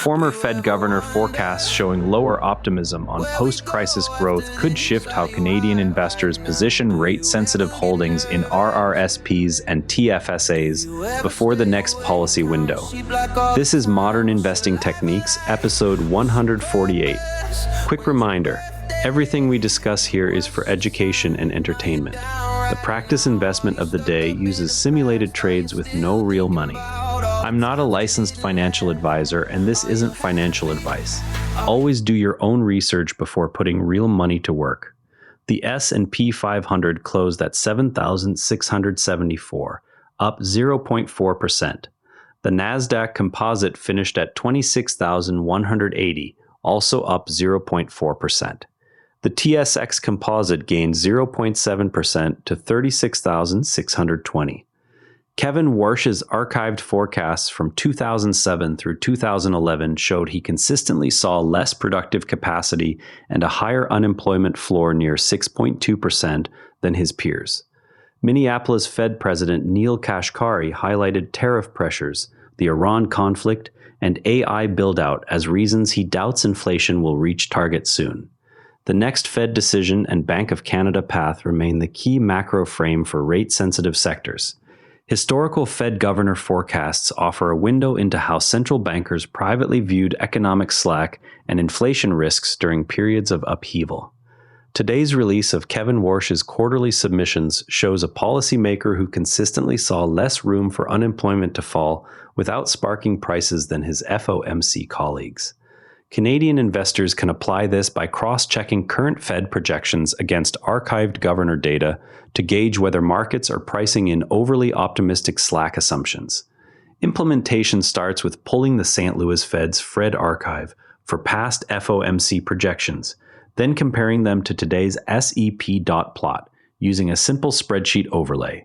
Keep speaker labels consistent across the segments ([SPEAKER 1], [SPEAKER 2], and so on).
[SPEAKER 1] Former Fed governor forecasts showing lower optimism on post-crisis growth could shift how Canadian investors position rate-sensitive holdings in RRSPs and TFSAs before the next policy window. This is Modern Investing Techniques, episode 148. Quick reminder, everything we discuss here is for education and entertainment. The practice investment of the day uses simulated trades with no real money. I'm not a licensed financial advisor, and this isn't financial advice. Always do your own research before putting real money to work. The S&P 500 closed at 7,674, up 0.4%. The Nasdaq Composite finished at 26,180, also up 0.4%. The TSX Composite gained 0.7% to 36,620. Kevin Warsh's archived forecasts from 2007 through 2011 showed he consistently saw less productive capacity and a higher unemployment floor near 6.2% than his peers. Minneapolis Fed President Neil Kashkari highlighted tariff pressures, the Iran conflict, and AI build-out as reasons he doubts inflation will reach target soon. The next Fed decision and Bank of Canada path remain the key macro frame for rate-sensitive sectors. Historical Fed governor forecasts offer a window into how central bankers privately viewed economic slack and inflation risks during periods of upheaval. Today's release of Kevin Warsh's quarterly submissions shows a policymaker who consistently saw less room for unemployment to fall without sparking prices than his FOMC colleagues. Canadian investors can apply this by cross-checking current Fed projections against archived governor data to gauge whether markets are pricing in overly optimistic slack assumptions. Implementation starts with pulling the St. Louis Fed's Fred archive for past FOMC projections, then comparing them to today's SEP dot plot using a simple spreadsheet overlay.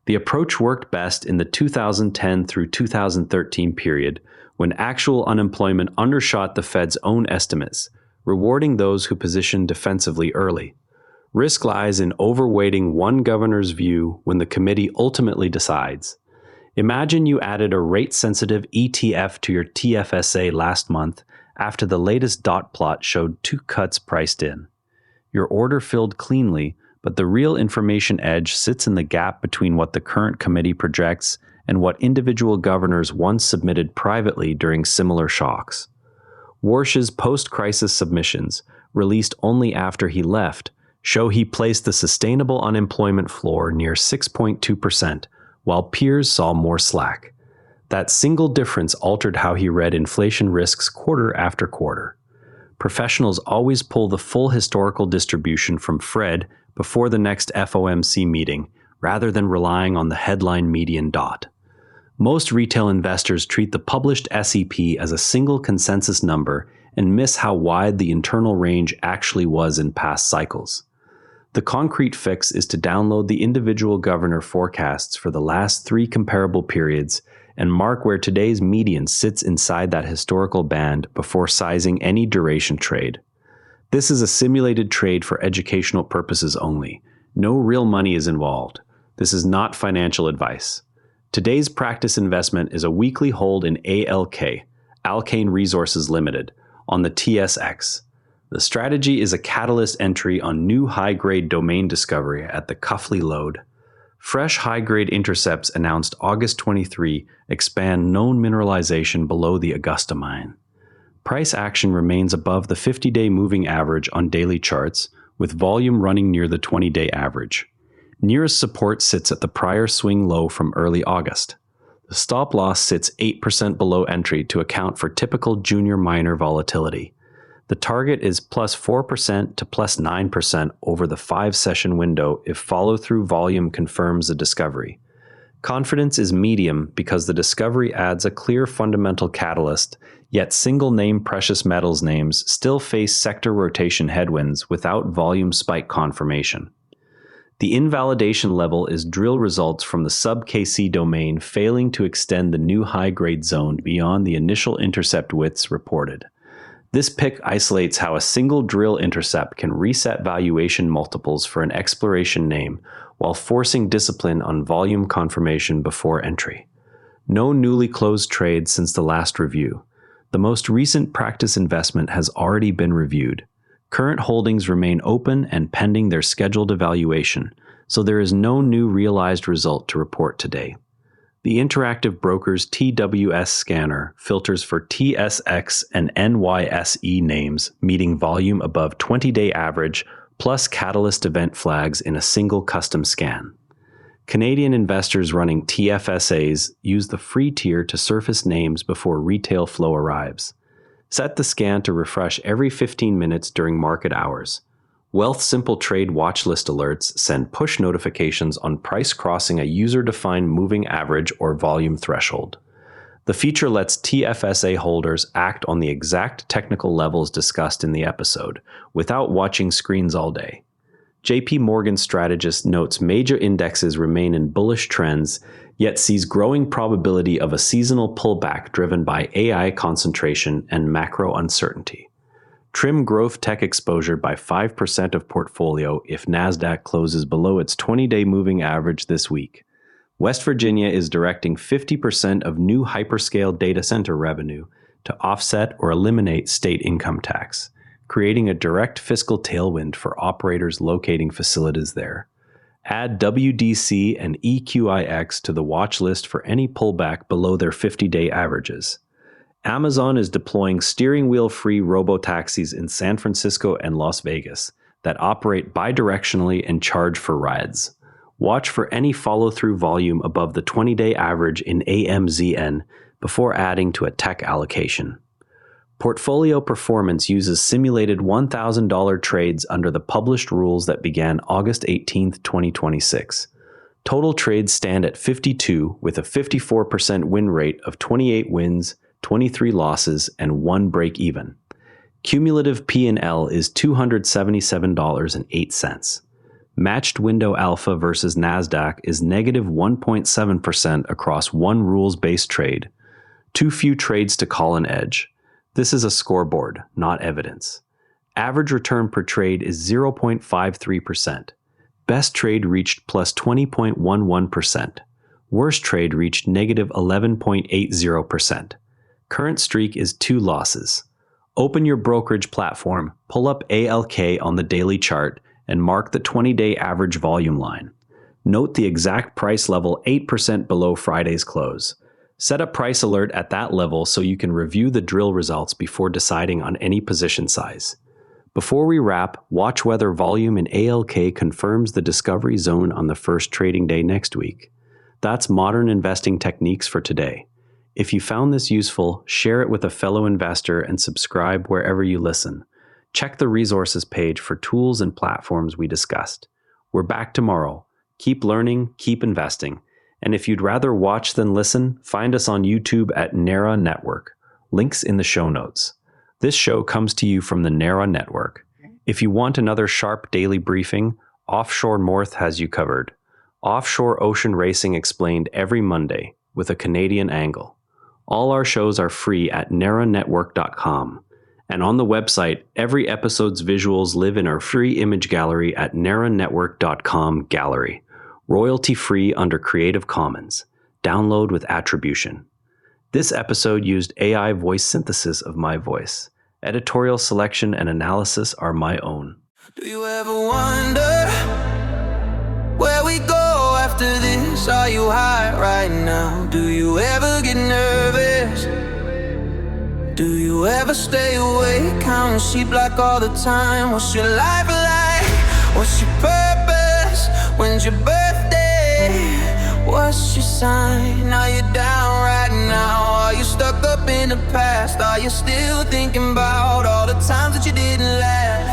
[SPEAKER 1] The approach worked best in the 2010 through 2013 period, when actual unemployment undershot the Fed's own estimates, rewarding those who positioned defensively early. Risk lies in overweighting one governor's view when the committee ultimately decides. Imagine you added a rate-sensitive ETF to your TFSA last month after the latest dot plot showed 2 cuts priced in. Your order filled cleanly, but the real information edge sits in the gap between what the current committee projects and what individual governors once submitted privately during similar shocks. Warsh's post-crisis submissions, released only after he left, show he placed the sustainable unemployment floor near 6.2%, while peers saw more slack. That single difference altered how he read inflation risks quarter after quarter. Professionals always pull the full historical distribution from Fred before the next FOMC meeting, rather than relying on the headline median dot. Most retail investors treat the published SEP as a single consensus number and miss how wide the internal range actually was in past cycles. The concrete fix is to download the individual governor forecasts for the last 3 comparable periods and mark where today's median sits inside that historical band before sizing any duration trade. This is a simulated trade for educational purposes only. No real money is involved. This is not financial advice. Today's practice investment is a weekly hold in ALK, Alkane Resources Limited, on the TSX. The strategy is a catalyst entry on new high-grade domain discovery at the Cuffley Lode. Fresh high-grade intercepts announced August 23 expand known mineralization below the Augusta mine. Price action remains above the 50-day moving average on daily charts, with volume running near the 20-day average. Nearest support sits at the prior swing low from early August. The stop loss sits 8% below entry to account for typical junior miner volatility. The target is plus 4% to plus 9% over the 5-session window if follow-through volume confirms the discovery. Confidence is medium because the discovery adds a clear fundamental catalyst, yet single-name precious metals names still face sector rotation headwinds without volume spike confirmation. The invalidation level is drill results from the sub-KC domain failing to extend the new high-grade zone beyond the initial intercept widths reported. This pick isolates how a single drill intercept can reset valuation multiples for an exploration name while forcing discipline on volume confirmation before entry. No newly closed trades since the last review. The most recent practice investment has already been reviewed. Current holdings remain open and pending their scheduled evaluation, so there is no new realized result to report today. The Interactive Brokers TWS scanner filters for TSX and NYSE names meeting volume above 20-day average plus catalyst event flags in a single custom scan. Canadian investors running TFSAs use the free tier to surface names before retail flow arrives. Set the scan to refresh every 15 minutes during market hours. Wealthsimple Trade watchlist alerts send push notifications on price crossing a user-defined moving average or volume threshold. The feature lets TFSA holders act on the exact technical levels discussed in the episode, without watching screens all day. JP Morgan strategist notes major indexes remain in bullish trends, yet sees growing probability of a seasonal pullback driven by AI concentration and macro uncertainty. Trim growth tech exposure by 5% of portfolio if NASDAQ closes below its 20-day moving average this week. West Virginia is directing 50% of new hyperscale data center revenue to offset or eliminate state income tax, creating a direct fiscal tailwind for operators locating facilities there. Add WDC and EQIX to the watch list for any pullback below their 50-day averages. Amazon is deploying steering wheel-free robo-taxis in San Francisco and Las Vegas that operate bidirectionally and charge for rides. Watch for any follow-through volume above the 20-day average in AMZN before adding to a tech allocation. Portfolio performance uses simulated $1,000 trades under the published rules that began August 18, 2026. Total trades stand at 52 with a 54% win rate of 28 wins, 23 losses, and 1 break-even. Cumulative P&L is $277.08. Matched window alpha versus NASDAQ is negative 1.7% across one rules-based trade. Too few trades to call an edge. This is a scoreboard, not evidence. Average return per trade is 0.53%. Best trade reached plus 20.11%. Worst trade reached negative 11.80%. Current streak is 2 losses. Open your brokerage platform, pull up ALK on the daily chart, and mark the 20-day average volume line. Note the exact price level 8% below Friday's close. Set a price alert at that level so you can review the drill results before deciding on any position size. Before we wrap, watch whether volume in ALK confirms the discovery zone on the first trading day next week. That's modern investing techniques for today. If you found this useful, share it with a fellow investor and subscribe wherever you listen. Check the resources page for tools and platforms we discussed. We're back tomorrow. Keep learning, keep investing. And if you'd rather watch than listen, find us on YouTube at NARA Network. Links in the show notes. This show comes to you from the NARA Network. If you want another sharp daily briefing, Offshore North has you covered. Offshore ocean racing explained every Monday with a Canadian angle. All our shows are free at naranetwork.com. And on the website, every episode's visuals live in our free image gallery at naranetwork.com gallery. Royalty-free under Creative Commons. Download with attribution. This episode used AI voice synthesis of my voice. Editorial selection and analysis are my own.
[SPEAKER 2] Do you ever wonder where we go after this? Are you high right now? Do you ever get nervous? Do you ever stay awake, counting sheep like all the time? What's your life like? What's your purpose? When's your birthday? What's your sign? Are you down right now? Are you stuck up in the past? Are you still thinking about all the times that you didn't last?